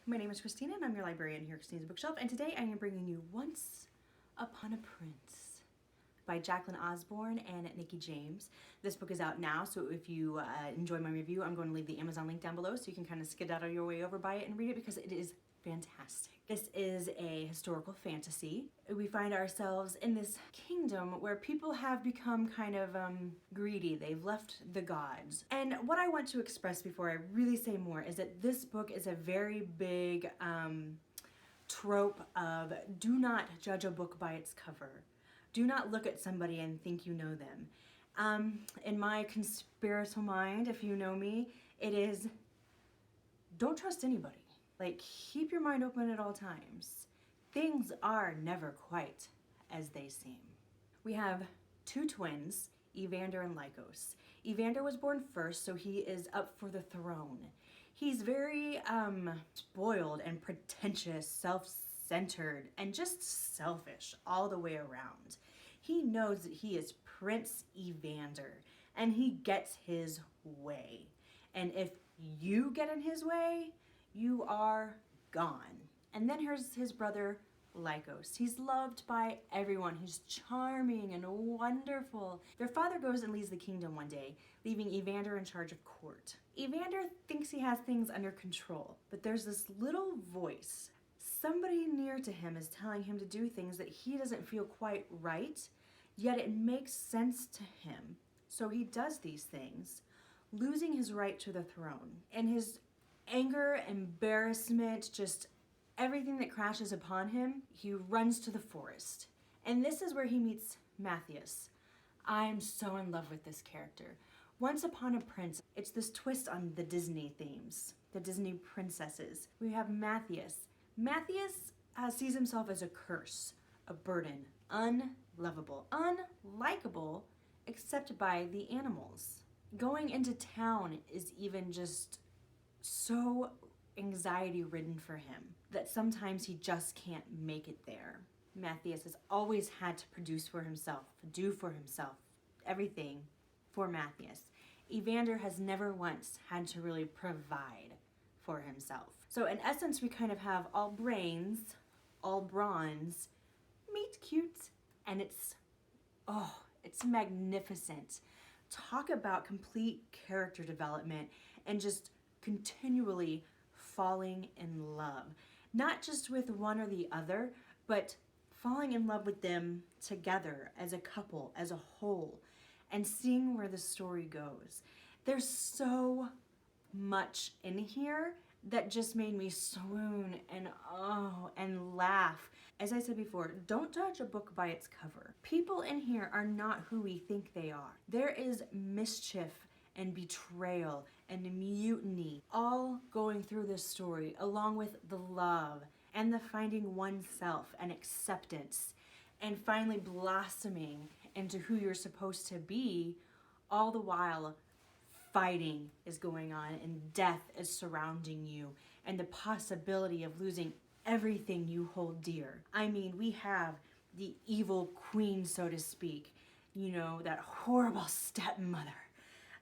My name is Christina and I'm your librarian here at Christina's Bookshelf, and today I am bringing you Once Upon a Prince by Jaclyn Osborn and Nicky James. This book is out now, so if you enjoy my review, I'm going to leave the Amazon link down below so you can kind of skedaddle your way over by it and read it because it is fantastic. This is a historical fantasy. We find ourselves in this kingdom where people have become kind of greedy. They've left the gods. And what I want to express before I really say more is that this book is a very big trope of do not judge a book by its cover. Do not look at somebody and think you know them. In my conspiratorial mind, if you know me, it is don't trust anybody. Like, keep your mind open at all times. Things are never quite as they seem. We have two twins, Evander and Lycos. Evander was born first, so he is up for the throne. He's very spoiled and pretentious, self-centered, and just selfish all the way around. He knows that he is Prince Evander, and he gets his way. And if you get in his way, you are gone. And then here's his brother Lycos. He's loved by everyone. He's charming and wonderful. Their father goes and leaves the kingdom one day, leaving Evander in charge of court. Evander thinks he has things under control, but there's this little voice. Somebody near to him is telling him to do things that he doesn't feel quite right, yet it makes sense to him. So he does these things, losing his right to the throne. And his anger, embarrassment, just everything that crashes upon him, he runs to the forest. And this is where he meets Mathias. I'm so in love with this character. Once Upon a Prince, it's this twist on the Disney themes, the Disney princesses. We have Mathias. Mathias sees himself as a curse, a burden, unlovable, unlikable, except by the animals. Going into town is even just so anxiety-ridden for him that sometimes he just can't make it there. Mathias has always had to produce for himself, do for himself, everything for Mathias. Evander has never once had to really provide for himself. So in essence, we kind of have all brains, all bronze, meet cute, and it's magnificent. Talk about complete character development and just continually falling in love. Not just with one or the other, but falling in love with them together as a couple, as a whole, and seeing where the story goes. There's so much in here that just made me swoon and laugh. As I said before, don't judge a book by its cover. People in here are not who we think they are. There is mischief and betrayal and mutiny all going through this story, along with the love and the finding oneself and acceptance and finally blossoming into who you're supposed to be, all the while fighting is going on and death is surrounding you and the possibility of losing everything you hold dear. I mean, we have the evil queen, so to speak, you know, that horrible stepmother,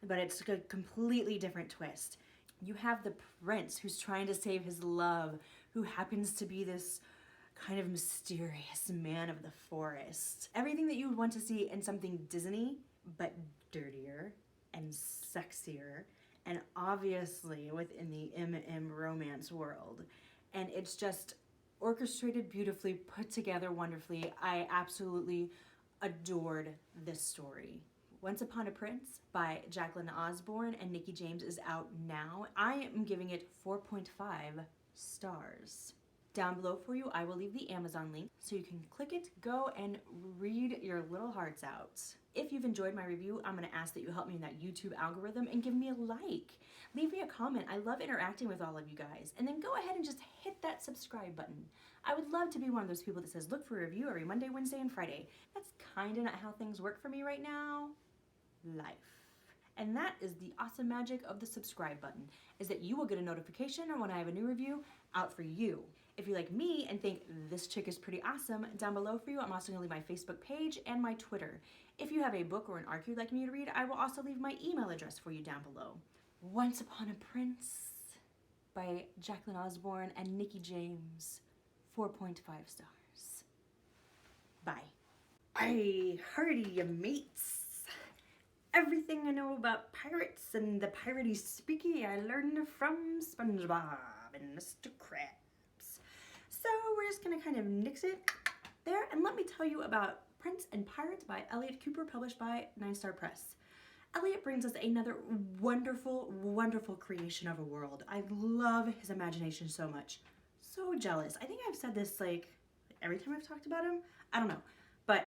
but it's a completely different twist. You have the prince who's trying to save his love, who happens to be this kind of mysterious man of the forest. Everything that you would want to see in something Disney, but dirtier and sexier, and obviously within the M&M romance world. And it's just orchestrated beautifully, put together wonderfully. I absolutely adored this story. Once Upon a Prince by Jaclyn Osborn and Nicky James is out now. I am giving it 4.5 stars. Down below for you, I will leave the Amazon link so you can click it, go and read your little hearts out. If you've enjoyed my review, I'm gonna ask that you help me in that YouTube algorithm and give me a like. Leave me a comment. I love interacting with all of you guys. And then go ahead and just hit that subscribe button. I would love to be one of those people that says, look for a review every Monday, Wednesday, and Friday. That's kinda not how things work for me right now. Life. And that is the awesome magic of the subscribe button, is that you will get a notification when I have a new review out for you. If you like me and think this chick is pretty awesome, down below for you, I'm also gonna leave my Facebook page and my Twitter. If you have a book or an arc you'd like me to read, I will also leave my email address for you down below. Once Upon a Prince by Jaclyn Osborn and Nicky James. 4.5 stars. Bye. Aye, hardy ya mates. Everything I know about pirates and the piratey speaky I learned from SpongeBob and Mr. Krabs. So we're just gonna kind of nix it there, and let me tell you about Prince and Pirate by Elliot Cooper, published by 9 Star Press. Elliot brings us another wonderful, wonderful creation of a world. I love his imagination so much. So jealous. I think I've said this like every time I've talked about him. I don't know.